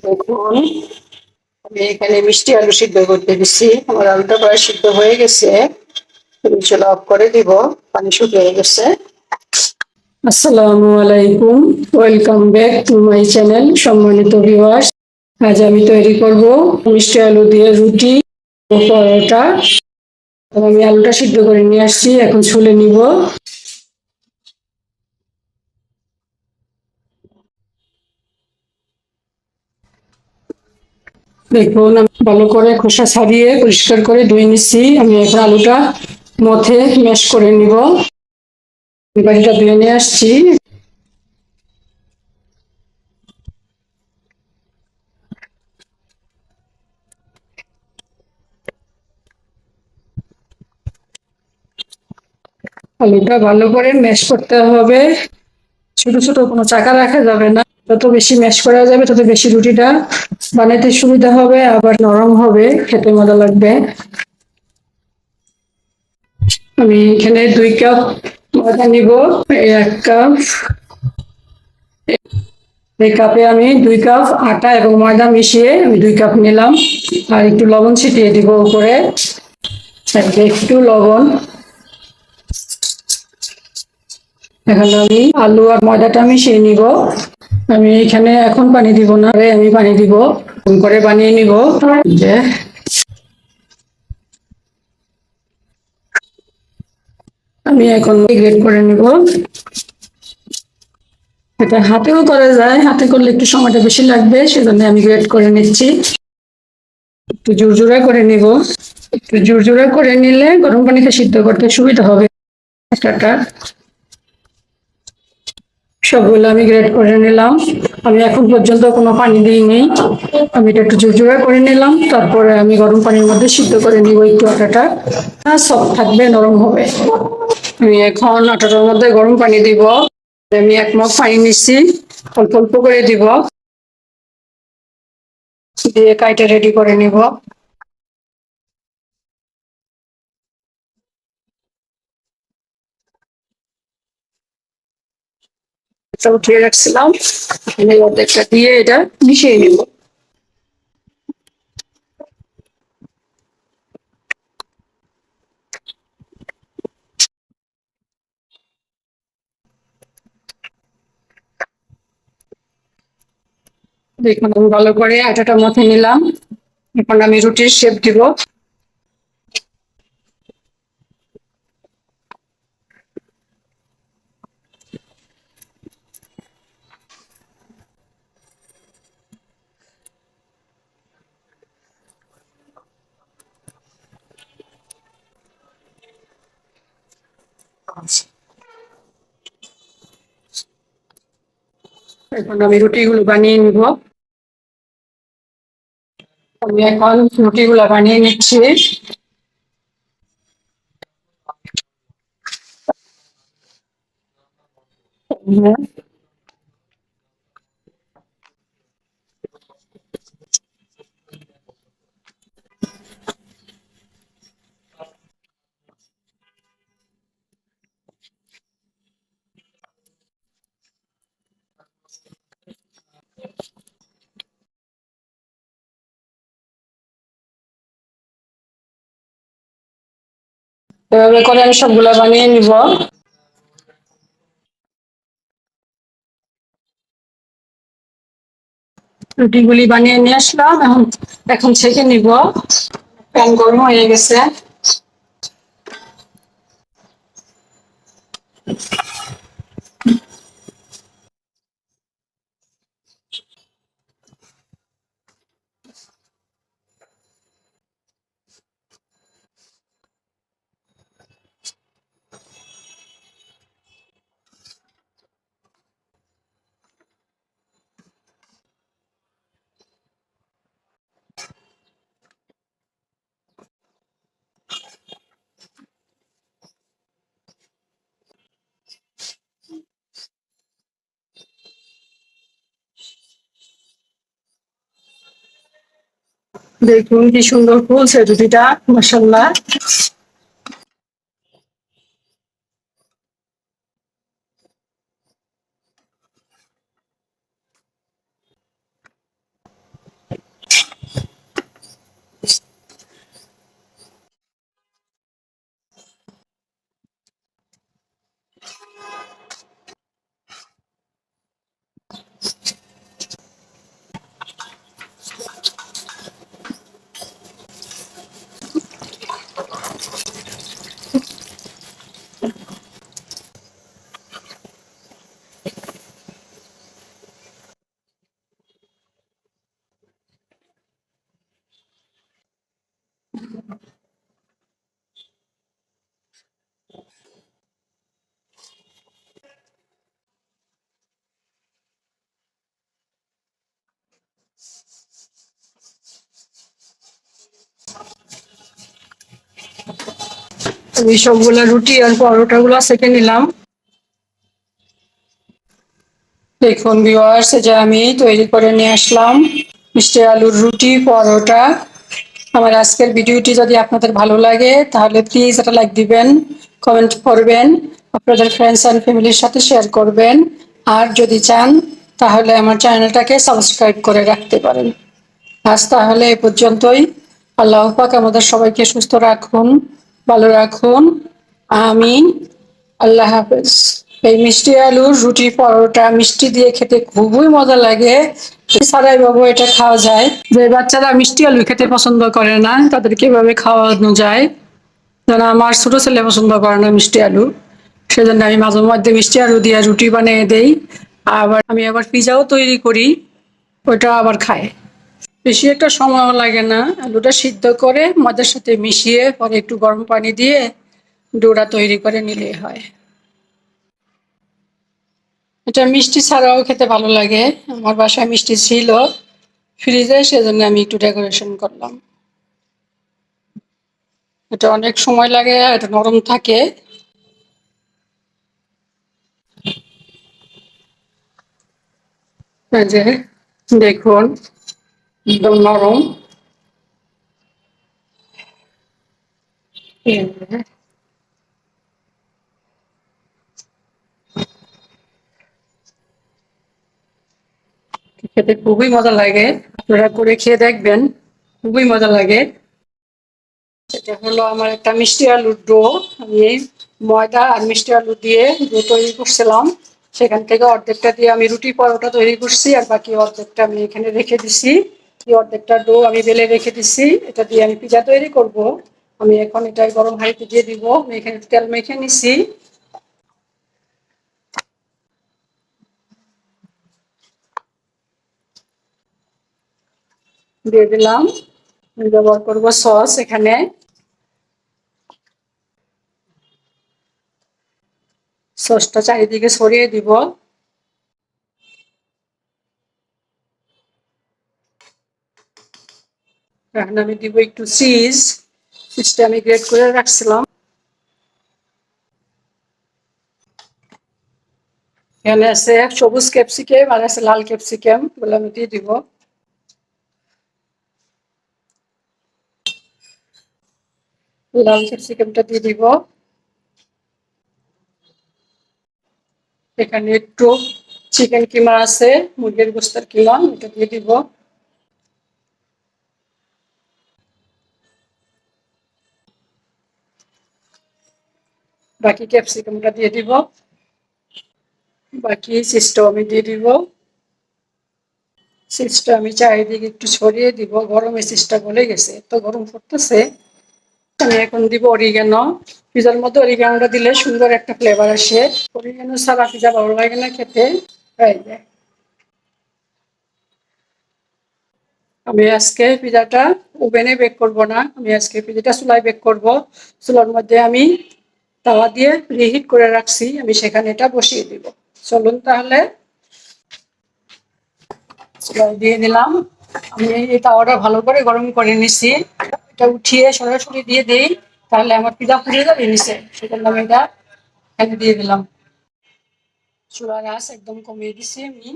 দেখুন, আমি এখানে মিষ্টি আলু সিদ্ধ করতে দিচ্ছি। আমার আলুটা প্রায় সিদ্ধ হয়ে গেছে। আমি চুলা অফ করে দিব, পানি শুকিয়ে গেছে। আসসালামু আলাইকুম, welcome back to my channel. সম্মানিত ভিউয়ার্স, আজ আমি তৈরি করব মিষ্টি আলু দিয়ে রুটি ও পরোটা। আমি আলুটা সিদ্ধ করে নিয়ে আসছি, এখন ছুলে নিব। দেখুন, আমি ভালো করে খোসা ছাড়িয়ে পরিষ্কার করে ধুয়ে নিচ্ছি। আমি এখন আলুটা মথে ম্যাশ করে নিব। বাকিটা ধুয়ে নিয়ে আসছি। আলুটা ভালো করে ম্যাশ করতে হবে, ছোট ছোট কোনো চাকা রাখা যাবে না। যত বেশি ম্যাশ করা যাবে তত বেশি রুটিটা বানাতে সুবিধা হবে, আবার নরম হবে, খেতে মজা লাগবে। আমি এখানে 2 কাপ ময়দা নিব। এই 1 কাপ, এই কাপে আমি 2 কাপ আটা এবং ময়দা মিশিয়ে আমি 2 কাপ নিলাম। আর একটু লবণ ছিটিয়ে দিব উপরে, একটু লবণ। এখন আমি আলু আর ময়দাটা মিশিয়ে নিব। আমি এখানে এখন পানি দিব না, আমি পানি দিব, এরকম করে বানিয়ে নিব। যে আমি এখন গ্রেট করে নিব। এটা হাতেও করা যায়, হাতে করলে একটু সময়টা বেশি লাগবে, সেজন্য আমি গ্রেট করে নিচ্ছি। একটু জোরজোড়া করে নিব। একটু জোরজোড়া করে নিলে গরম পানিতে সিদ্ধ করতে সুবিধা হবে। আটাটা সবগুলো আমি গ্রেট করে নিলাম। আমি এখন পর্যন্ত কোনো পানি দিইনি। আমি এটা একটু জোরজোড়া করে নিলাম, তারপরে আমি গরম পানির মধ্যে সিদ্ধ করে নিব একটু আটাটা। সফট থাকবে, নরম হবে। আমি এখন আটাটার মধ্যে গরম পানি দিব। আমি 1 মগ পানি নিচ্ছি, অল্প অল্প করে দিব, দিয়ে কাইটা রেডি করে নিব। এটা উঠিয়ে রাখছিলাম, আমি অর্ধেকটা দিয়ে এটা মিশিয়ে নিব। দেখুন, আমি ভালো করে আটাটা মথে নিলাম। এখন আমি রুটির শেপ দিব। এখন আমি রুটিগুলো বানিয়ে নিব। আমি এখন রুটিগুলো বানিয়ে নিচ্ছি। এভাবে করে আমি সবগুলো বানিয়ে নিব। রুটিগুলি বানিয়ে নিয়ে আসলাম, এখন এখন ছেঁকে নিব। প্যান গরম হয়ে গেছে। দেখুন কি সুন্দর ফুলছে রুটিটা, মাশাআল্লাহ। আমি সবগুলা রুটি আর পরোটা গুলো সেঁকে নিলাম। দেখুন ভিউয়ার্স, যে আমি তৈরি করে নিয়ে আসলাম মিষ্টি আলুর রুটি পরোটা। আমার আজকের ভিডিওটি যদি আপনাদের ভালো লাগে তাহলে প্লিজ একটা লাইক দিবেন, কমেন্ট করবেন, আপনাদের ফ্রেন্ডস অ্যান্ড ফ্যামিলির সাথে শেয়ার করবেন। আর যদি চান তাহলে আমার চ্যানেলটাকে সাবস্ক্রাইব করে রাখতে পারেন। আজ তাহলে এ পর্যন্তই। আল্লাহ পাক আমাদের সবাইকে সুস্থ রাখুন, ভালো রাখুন। আমিন। আল্লাহ হাফেজ। এই মিষ্টি আলুর রুটি পরোটা মিষ্টি দিয়ে খেতে খুবই মজা লাগে। ছাড়াই বাবু এটা খাওয়া যায়। যে বাচ্চারা মিষ্টি আলু খেতে পছন্দ করে না তাদেরকে এভাবে খাওয়ানো যায়। যেন আমার ছোট ছেলে পছন্দ করে না মিষ্টি আলু, সেজন্য আমি মাঝে মধ্যে মিষ্টি আলু দিয়ে রুটি বানিয়ে দেই। আবার পিজাও তৈরি করি, ওইটা আবার খায়। বেশি একটা সময়ও লাগে না, আলুটা সিদ্ধ করে ময়দার সাথে মিশিয়ে পরে একটু গরম পানি দিয়ে ডোটা তৈরি করে নিলেই হয়। এটা মিষ্টি ছাড়াও খেতে ভালো লাগে। আমার বাসায় মিষ্টি ছিল ফ্রিজে, সেজন্য আমি একটু ডেকোরেশন করলাম। এটা অনেক সময় লাগে, এটা নরম থাকে। এই যে দেখুন, একদম নরম। খেতে খুবই মজা লাগে, আপনারা করে খেয়ে দেখবেন, খুবই মজা লাগে। এটা হলো আমার একটা মিষ্টি আলুর ডো। আমি ময়দা আর মিষ্টি আলু দিয়ে ডো তৈরি করছিলাম, সেখান থেকে অর্ধেকটা দিয়ে আমি রুটি পরোটা তৈরি করছি, আর বাকি অর্ধেকটা আমি এখানে রেখে দিছি। এই অর্ধেকটা ডো আমি বেলে রেখে দিছি, এটা দিয়ে আমি পিজা তৈরি করব। আমি এখন এটাই গরম হাঁড়িতে দিয়ে দিব। আমি এখানে তেল মেখে নিছি, দিয়ে দিলাম। আমি ব্যবহার করবো সস এখানে। সসটা চারিদিকে ছড়িয়ে দিব। এখন আমি দিব একটু চিজ। চিজটা আমি গ্রেট করে রাখছিলাম। এখানে আছে সবুজ ক্যাপসিকাম আর আছে লাল ক্যাপসিকাম, বলে আমি দিয়ে দিব। লাল ক্যাপসিকামটা দিয়ে দিব। এখানে একটু চিকেন কিমা আছে, মুরগির গোস্তের কিমা, এটা দিয়ে দিব। বাকি ক্যাপসিকামটা দিয়ে দিব। বাকি চিজটাও আমি দিয়ে দিব। চিজটা আমি চারিদিকে একটু ছড়িয়ে দিব। গরমে চিজটা গলে গেছে, তো গরম করতেছে। আমি এখন দিব অরিগানো। পিজার মধ্যে অরিগানোটা দিলে সুন্দর একটা ফ্লেভার আসে। অরিগানো ছাড়া পিজা ভালো লাগে না খেতে। এই যে, আমি আজকে পিজাটা ওভেনে বেক করব না, আমি আজকে পিজাটা চুলায় বেক করব। চুলার মধ্যে আমি তাওয়া দিয়ে রিহিট করে রাখছি, আমি সেখানে এটা বসিয়ে দিব। চলুন তাহলে, চুলায় দিয়ে দিলাম। আমি এই তাওয়াটা ভালো করে গরম করে নিছি। এটা উঠিয়ে সরাসরি দিয়ে দিই, তাহলে আমার পিজা পুড়ে যাবে নিচে, সেজন্য আমি এটা এখানে দিয়ে দিলাম। চুলার আঁচ একদম কমিয়ে দিছি আমি।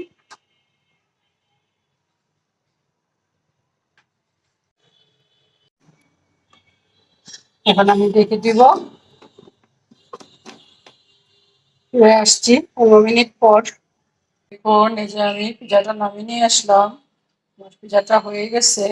এখন আমি দেখে দিব। ফিরে আসছি 15 মিনিট পর। দেখুন, এই যে আমি পিজাটা নামিয়ে নিয়ে আসলাম। আমার পিজাটা হয়ে গেছে।